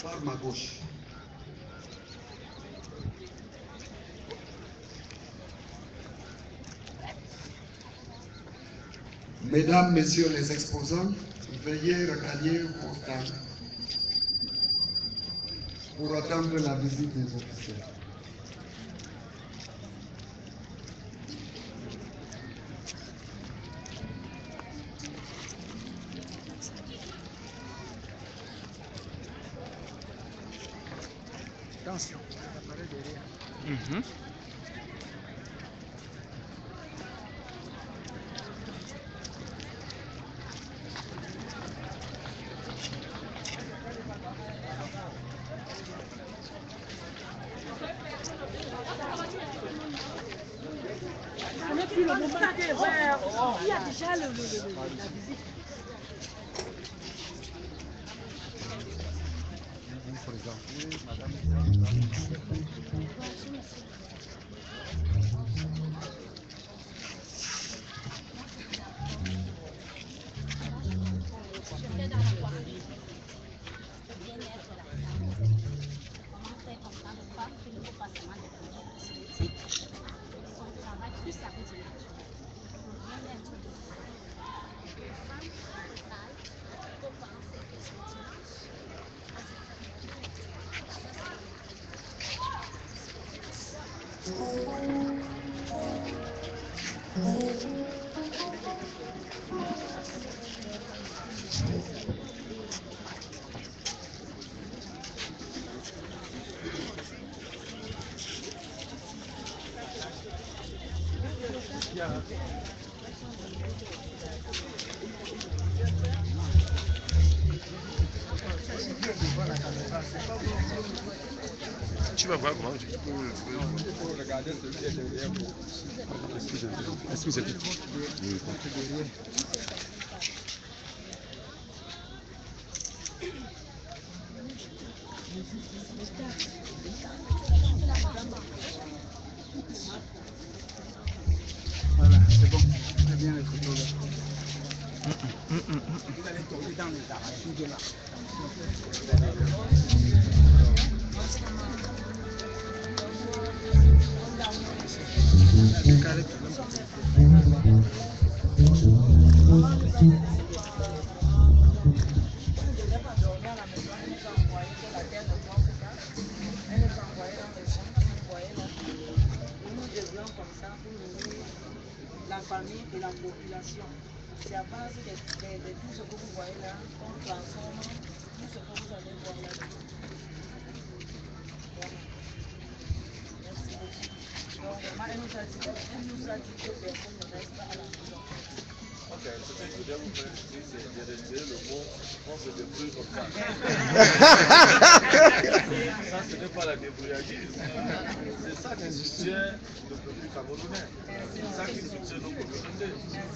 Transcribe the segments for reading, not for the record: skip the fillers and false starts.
Par ma gauche. Mesdames, Messieurs les exposants, veuillez regagner vos stands pour attendre la visite des officiels. Attention, l'appareil derrière. Depuis le moment il y a déjà la visite. Tu vas voir comment tu peux regarder celui qui est derrière vous. Excusez-moi. Voilà, c'est bon. Très bien les photos là. Vous allez tomber dans les arraches de là. La famille et la population. C'est à base de tout ce que vous voyez là, on transforme tout ce que vous allez voir là. Merci beaucoup. Donc vraiment, elle nous a dit que personne ne reste pas à la maison. Ok, ce que je voulais vous faire ici, c'est de retirer le mot on se débrouille comme ça. Ça, ce n'est pas la débrouillardise. C'est ça qui soutient le peuple camerounais. C'est ça qui soutient nos communautés.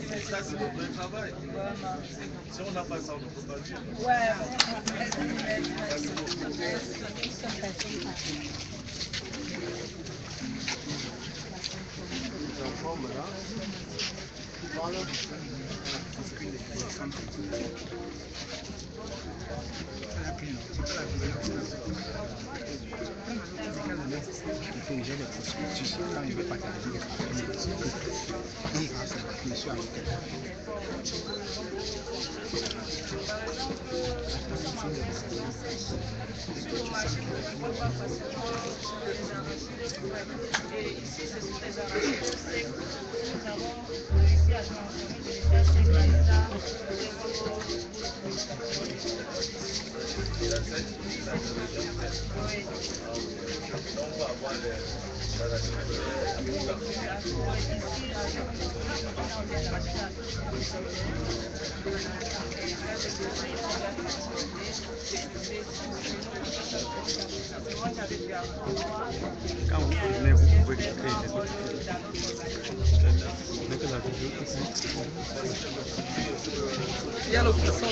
C'est ça qui est le vrai travail. Si on n'a pas ça, on ne peut pas vivre. Il faut déjà des processus quand il veut partager les familles. Donc grâce à la commission avec elle. machines ne vont pas facilement les arracher. Et ici, ce sont des arracheurs secs. Nous avons réussi à transformer de l'état sec à l'état oui. On va avoir les Quand vous tournez, vous pouvez créer des autres. Il y a le poisson.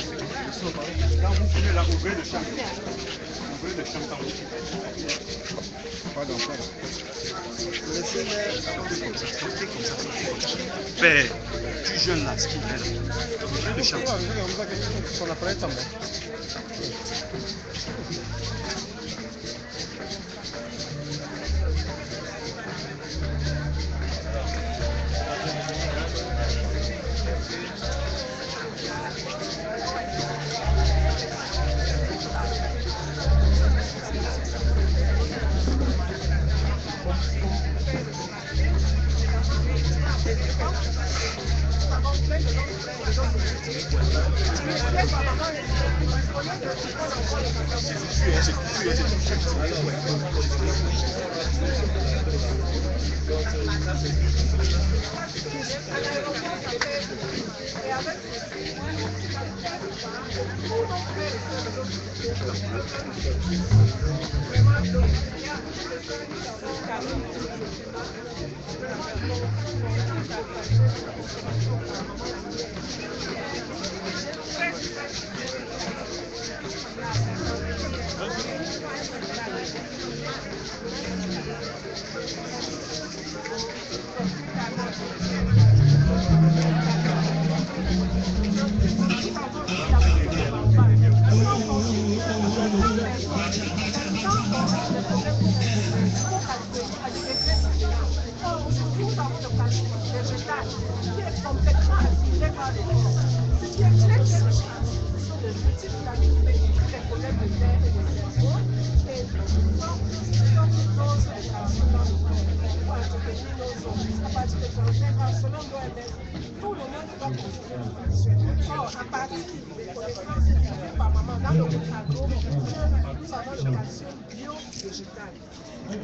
Quand vous tournez là, ouvrez le champ. Ouvrez le champ quand vous tournez. Pardon. Père, tu jeune là, ce qu'il vient. Ouvrez le champ. Son appareil tombe.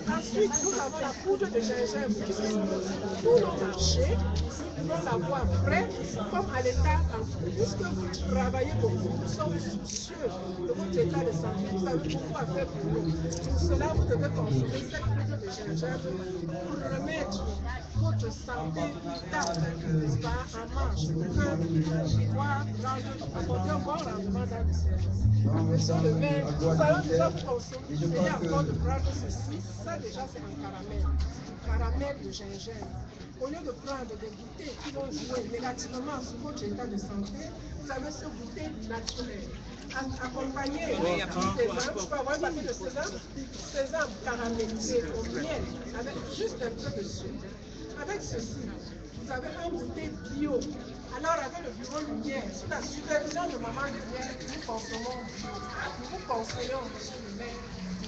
Ensuite, nous avons la poudre de gingembre. Tous nos marchés, nous devons l'avoir prêt, comme à l'état, puisque vous travaillez beaucoup, nous sommes soucieux de votre état de santé, vous avez beaucoup à faire pour nous. Pour cela, vous devez consommer cette poudre de gingembre pour remettre votre santé vitale, n'est-ce pas, en marche, pour pouvoir apporter un bon rendement dans le service. Sur le vin, nous allons déjà vous consommer, essayez encore de prendre ceci, ça déjà c'est un caramel de gingembre. Au lieu de prendre des goûters qui vont jouer négativement sur votre état de santé, vous avez ce goûter naturel. Accompagné de sésame, je peux avoir un paquet de sésame caramélisé au miel, avec juste un peu de sucre. Avec ceci, vous avez un goûter bio. Alors avec le bureau Lumière, sous la supervision de Maman Lumière, nous consommons bio. Nous vous conseillons, monsieur le maire, de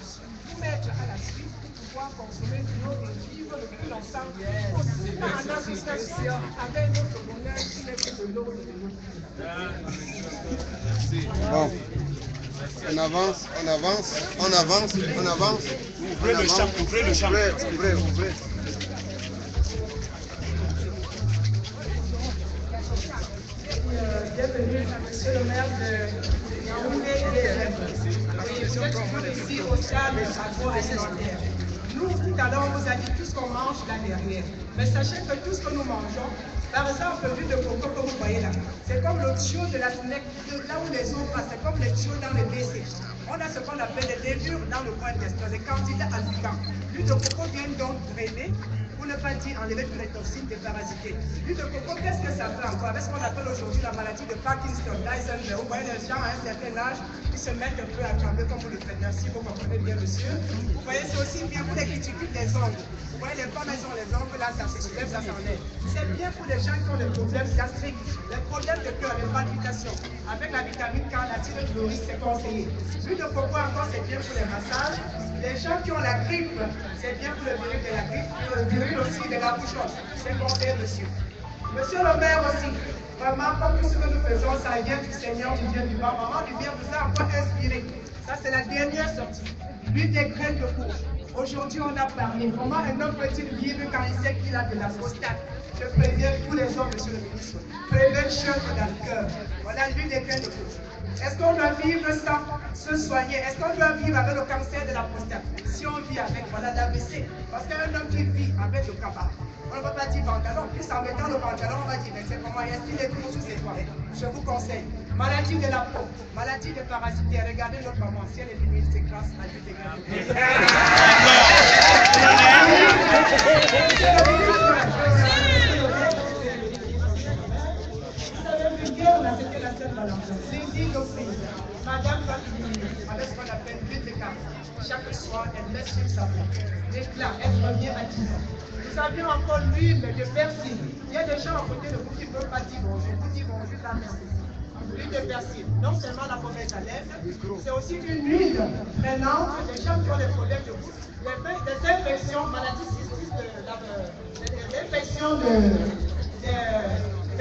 vous mettre à la suite pour pouvoir consommer bio et vivre le plus longtemps possible en association avec notre bonheur qui n'est que de l'eau et de l'eau. Bon. On avance, on avance, on avance, on avance. Ouvrez le champ, ouvrez le champ. Ouvrez. Bienvenue à monsieur le maire de Yaoundé et vous êtes ici au stade agroalimentaire. Nous, tout à l'heure, on vous a dit tout ce qu'on mange là derrière. Mais sachez que tout ce que nous mangeons, par exemple, l'huile de coco que vous voyez là, c'est comme le tuyau de la SNEC, là où les eaux passent, c'est comme les tuyaux dans les WC. On a ce qu'on appelle des levures dans le coin intestin, des candidats albuquins. L'huile de coco vient donc drainer pour ne pas dire enlever toutes les toxines, déparasiter. L'huile de coco, qu'est-ce que ça fait encore? Avec ce qu'on appelle aujourd'hui la maladie de Parkinson, d'Eisenberg. Vous voyez les gens à un certain âge qui se mettent un peu à trembler comme vous le faites. Merci, vous comprenez bien, monsieur. Vous voyez, c'est aussi bien pour les critiques des ongles. Vous voyez, les femmes, elles ont les ongles, là, ça se lève, ça s'enlève. C'est bien pour les gens qui ont des problèmes gastriques, les problèmes de cœur, les palpitations. Avec la vitamine K, l'acide chlorique, c'est conseillé. L'huile de coco, encore, c'est bien pour les massages. Les gens qui ont la grippe, c'est bien pour le virus de la grippe, le virus aussi de la bouchon. C'est conseillé, monsieur. Monsieur le maire aussi, vraiment, comme tout ce que nous faisons, ça vient du Seigneur, du Dieu du bas. Maman du bien vous a encore inspiré. Ça, c'est la dernière sortie. L'huile des graines de courge. Aujourd'hui, on a parlé. Comment un homme peut-il vivre quand il sait qu'il a de la prostate? Je préviens tous les hommes, monsieur le ministre. Prévention dans le cœur. Voilà l'huile des graines de courge. Est-ce qu'on doit vivre sans se soigner? Est-ce qu'on doit vivre avec le cancer de la prostate? Si on vit avec, voilà, l'AVC. Parce qu'un homme qui vit avec le cabas, on ne peut pas dire pantalon. Plus en mettant le pantalon, on va dire, mais c'est comment est-ce qu'il est toujours sous ses toilettes? Je vous conseille. Maladie de la peau, maladie de parasité. Regardez notre maman, si elle est limite, c'est grâce à l'huile des graines de courge. Madame va finir avec ce qu'on appelle l'huile de carte. Chaque soir, elle met sur sa peau. L'éclat, elle revient à 10 ans. Nous avions encore l'huile de persil. Il y a des gens à côté de vous qui ne peuvent pas dire bonjour. Vous dites bonjour, la merci. L'huile de persil, non seulement la mauvaise haleine, c'est aussi une huile drainante. Les gens qui ont des problèmes de bouche, des infections, maladies cystiques, l'infection de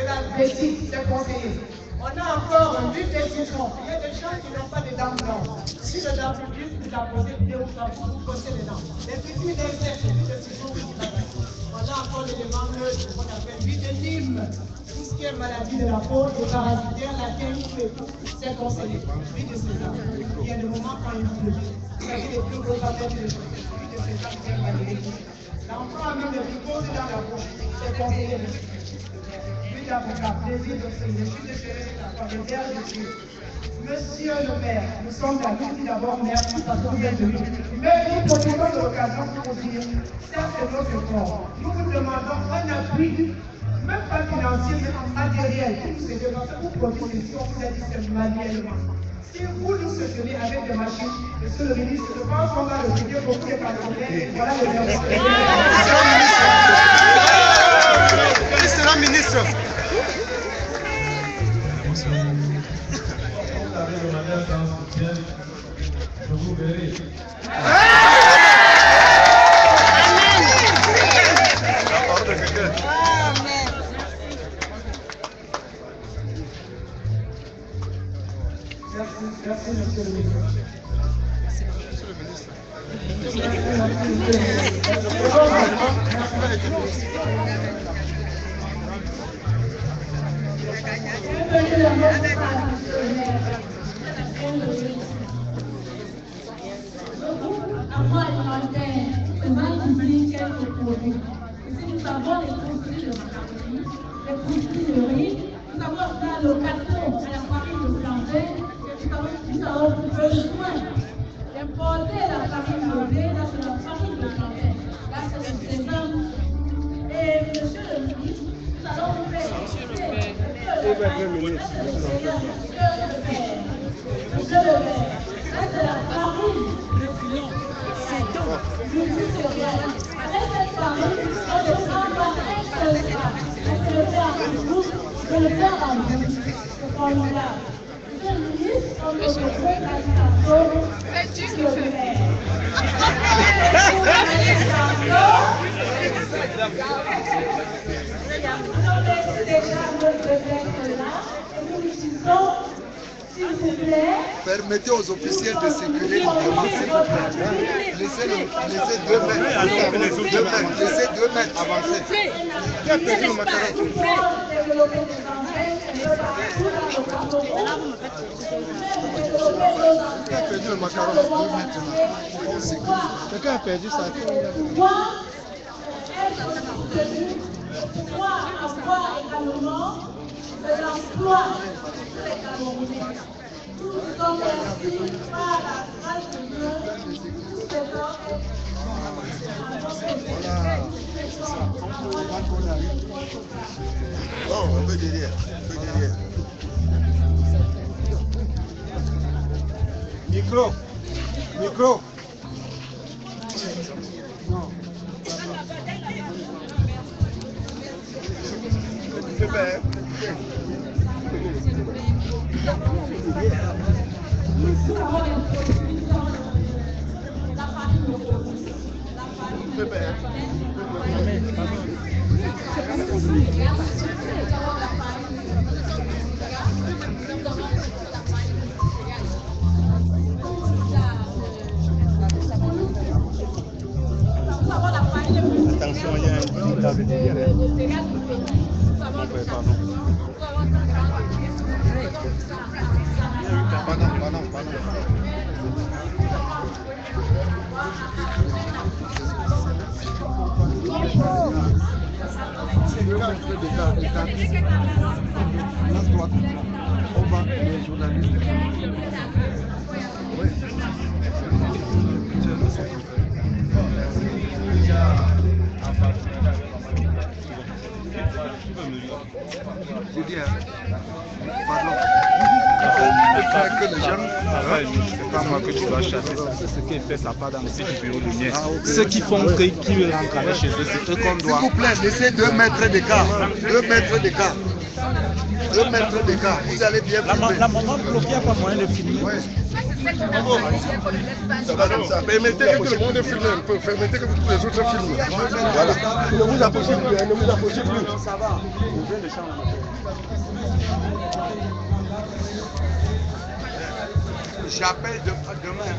la vessie, c'est conseillé. On a encore l'huile de citron. Il y a des gens qui n'ont pas de dents blanches. Si le dent public vous a posé 2 ou 3 fois, vous posez les dents. Les petits insectes, l'huile de citron, vous dites. On a encore l'élément qu'on appelle l'huile de Nîmes. Tout ce qui est maladie de la peau, des parasitaires, la qualité, c'est conseillé. L'huile de sésame. Il y a des moments quand il pleut. Il s'agit des plus gros appels de l'huile de sésame bien validée. L'enfant a mis le ricose dans la bouche. C'est conseillé. D'avocat, plaisir de prier, je suis désolé d'avoir les airs de Dieu. Monsieur le maire, nous sommes à vous d'abord merci parce que vous êtes venu. Mais nous profitons de l'occasion pour vous dire, ça c'est notre corps. Nous vous demandons un appui, même pas financier, mais en matériel, pour nous aider parce que vous produisez ici, on vous a dit c'est manuellement. Si vous nous soutenez avec des machines, monsieur le ministre, je pense qu'on va retirer beaucoup de partenaires. Voilà le verset. Ministre, la ministre. Je vous verrai. Merci, monsieur le ministre. Avant alimentaire, c'est mal d'oublier quelques produits. Si nous avons les produits de macaroni, les produits de riz, nous avons fait l'occasion à la farine de plantain, et nous avons besoin d'importer la farine de blé, là c'est la farine de plantain, là c'est le sésame. Et monsieur le ministre, nous allons faire monsieur le maire, là c'est la farine. Avec cette farine, on ne prend pas un seul gramme. On le fait en bouche, on le fait en bouche. C'est formidable. Monsieur le ministre, on me propose l'alimentation sur le maire. On laisse déjà notre maître là et nous disons, s'il vous plaît. Permettez aux officiels de sécurité de commencer. Laissez 2 mètres. Laissez 2 mètres avancer. Qui a perdu le macaron? Qui a perdu le macaron? 2 mètres. Quelqu'un a perdu ça. Pouvoir avoir également de l'emploi pour les Camerounais. Nous sommes merci par la grâce de Dieu, nous faisons peu derrière. Micro. Micro. Attention, il y a un table derrière. Pardon. On va, les journalistes. Oui. C'est bien. Pardon. C'est pas moi que tu dois chasser, c'est ce qui fait ça part dans le bureau du mien. Ceux qui font qu'ils rentrent avec chez eux, c'est eux qu'on doit. S'il vous plaît, laissez 2 mètres d'écart. 2 mètres d'écart. 2 mètres d'écart. Vous allez bien filmer. La maman bloquée, il n'y a pas moyen de filmer. Ouais. Ça va comme ça. Permettez que tout le monde filme un peu. Permettez que tous les autres filment. Voilà. Ne vous approchez plus. Ne vous approchez plus. Ça va. J'appelle demain.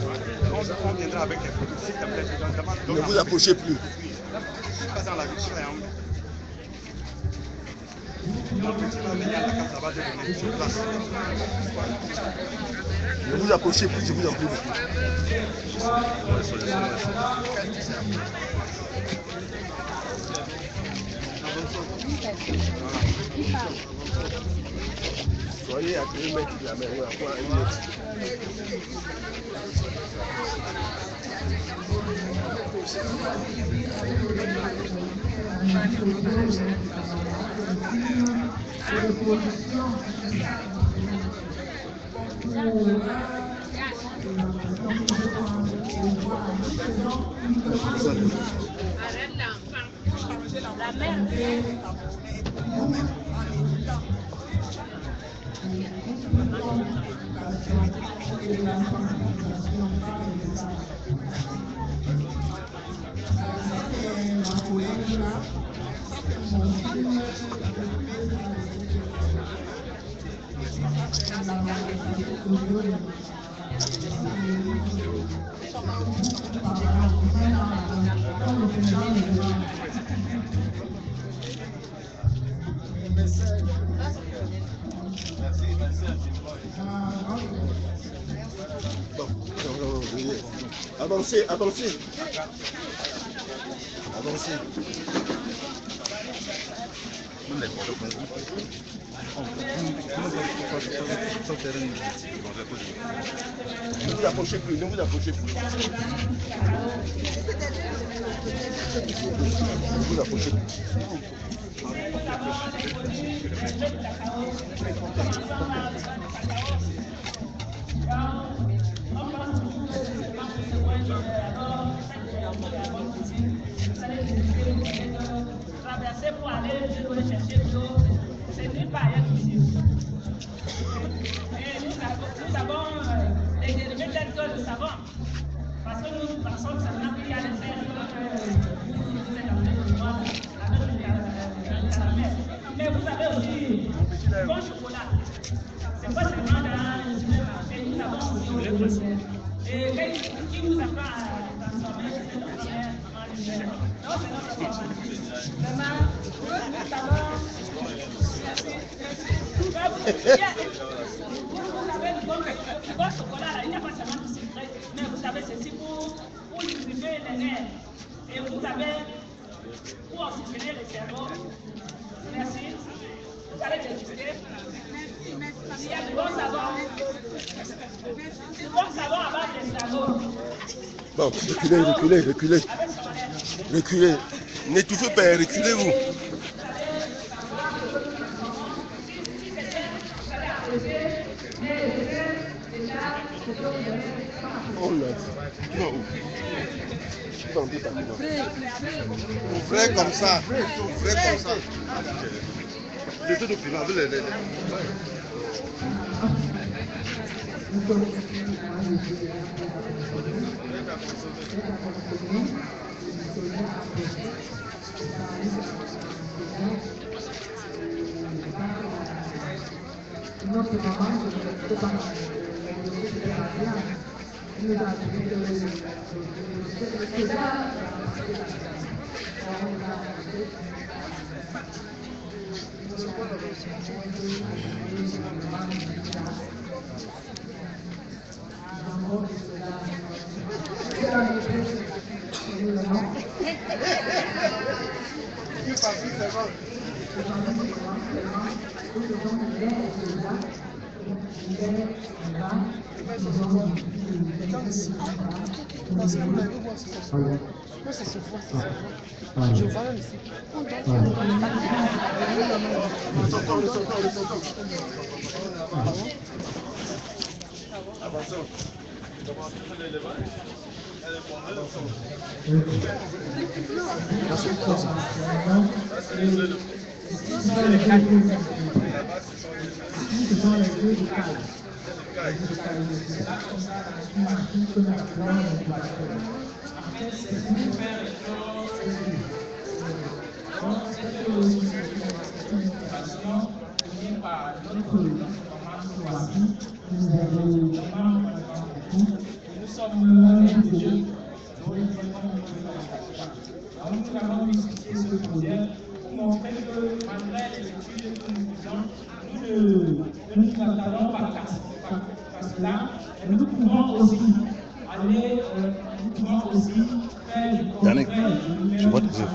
On viendra avec les photos. S'il te plaît, je te demande. Ne vous approchez plus. Pas dans la vie, sur la honte. Mon petit va venir à la carte, ça va devenir sur place. Ne vous approchez plus, je vous en prie. Soyez à 2 mètres de la mer, à quoi 1 mètre. La mère. Bon, avancez, avancez. Avancez. Ne vous approchez plus, ne vous approchez plus. Ne vous approchez plus. Traverser pour aller chercher de l'eau, c'est nulle part ici. Et nous avons les dérivés tels que le savon, parce que nous pensons seulement qu'il y a les faire mais vous avez aussi le bon chocolat. C'est pas seulement dans et nous avons aussi et qui nous apprend à transformer en lumière. Non, c'est notre force. Vraiment, nous avons. Vous avez le bon chocolat là, il n'y a pas seulement du secret, mais vous savez ceci pour lubrifier les nerfs. Et vous avez pour oxygéner le cerveau. Merci. Vous allez déguster. Il y a du bon savon. Du bon savon à base de savon. Bon, reculez. Reculez. N'étouffez pas, reculez-vous. suis dans deux bâtiments. Vrai comme ça. Vrai comme ça. Les deux documents, les... Yannick, je vois tes yeux.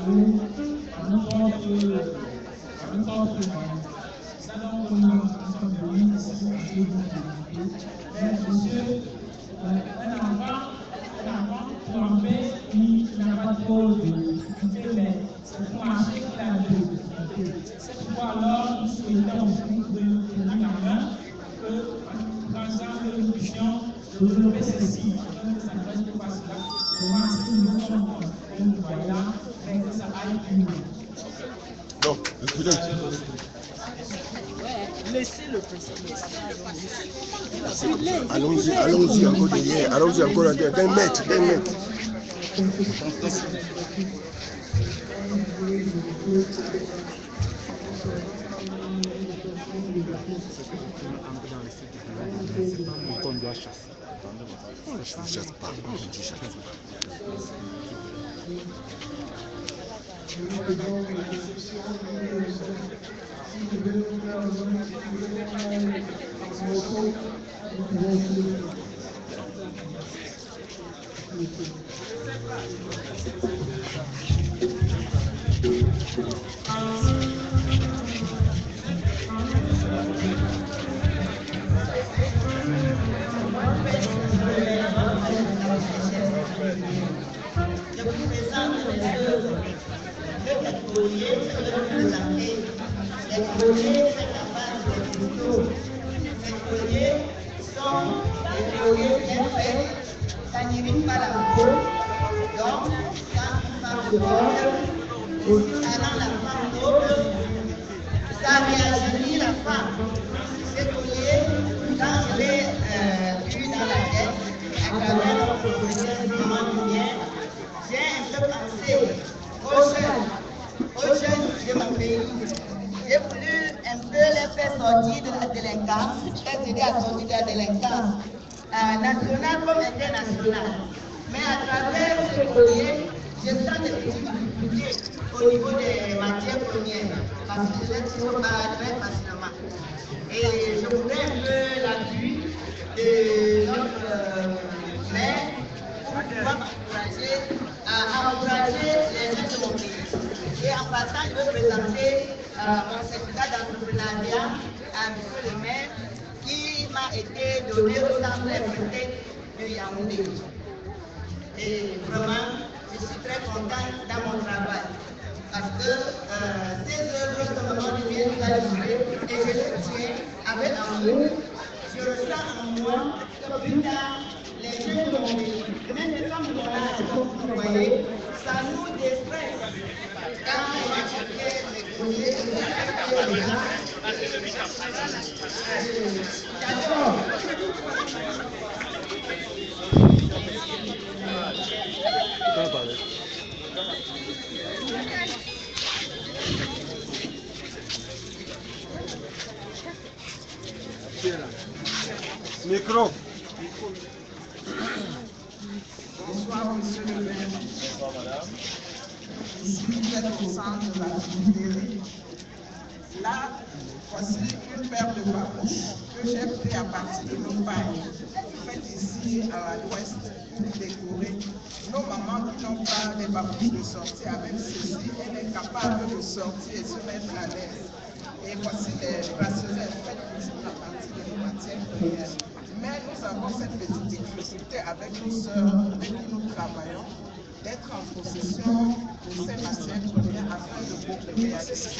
Donc, le président. Laissez le président. Allons-y encore derrière. Allons-y encore derrière. D'un mètre. Qu'on doit chasser. Je ne chasse pas. Je chasse pas. Je vous présente les œuvres de Catolier, je vais vous présenter les colliers faits à base de couteaux. Ces colliers sont des colliers bien faits, ça n'irrite pas la peau. Donc, quand une femme se porte, ça rend la femme noble, ça réagit la femme. Ces colliers, quand je l'ai eu dans la tête, à travers notre professeur Simon Lumière, j'ai un peu pensé aux jeunes de mon pays. J'ai voulu un peu les faire sortir de la délinquance, les aider à sortir de la délinquance nationale comme internationale. Mais à travers ce collier, je sens des petites difficultés au niveau des matières premières, parce que je les trouve pas très facilement. Et je voudrais un peu l'appui de notre maire pour pouvoir m'encourager à encourager les jeunes de mon pays. Et en passant, je veux présenter mon certificat d'entrepreneuriat à M. le maire qui m'a été donné au centre FT de Yaoundé. Et vraiment, je suis très contente dans mon travail. Parce que ces œuvres que maman vient nous a livrées, et je les tiens avec amour, je ressens en moi que plus tard, les jeunes de mon pays, même les femmes de mon âge, vous voyez, ça nous déstresse. Quand on expliquait les courriers, les gens. D'accord. Micro. Bonsoir, monsieur le maire. Bonsoir, madame. Ici, vous êtes au centre de l'activité. Là, voici une paire de babouches que j'ai pris à partir de nos pailles, faites ici à l'ouest pour décorer. Nos mamans qui n'ont pas des babouches de sortie avec ceci, elle est capable de sortir et se mettre à l'aise. Et voici les bracelets faites à partir de nos matières premières. Mais nous avons cette petite difficulté avec nos sœurs avec qui nous travaillons, d'être en possession de ces matières premières afin de réaliser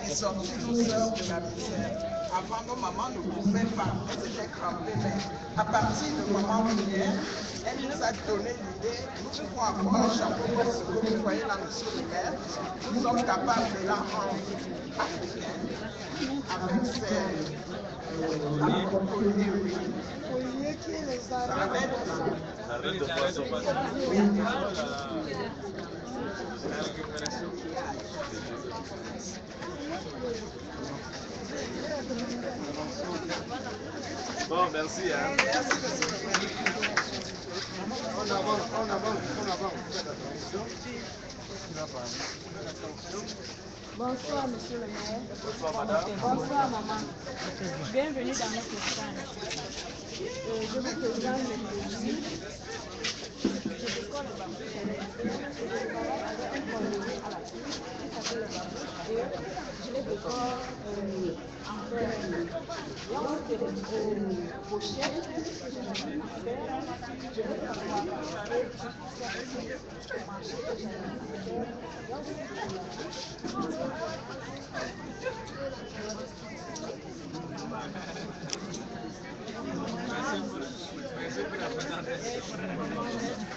et sortir nos sœurs de la misère. Avant, nos mamans ne pouvaient pas, elles étaient crampées, mais à partir de maman Moulière, elle nous a donné l'idée, nous pouvons avoir un chapeau comme ce que vous voyez là, monsieur le maire, nous sommes capables de l'enlever avec ces colliers qui est les arrêts. Arrête de poisson, madame. Bon, merci. Hein. Merci, monsieur le maire. On avance. Bonsoir, monsieur le maire. Bonsoir, madame. Bonsoir, maman. Bienvenue dans notre stand. Je vous présente les produits. Je décore le bambou. Je travaille avec un collier à la couche qui s'appelle le bambou et je les décore en fer. Il y a aussi des pochettes que je mets en fer. Je les travaille avec le marché que j'ai en fer. Il y a aussi Merci pour la présentation.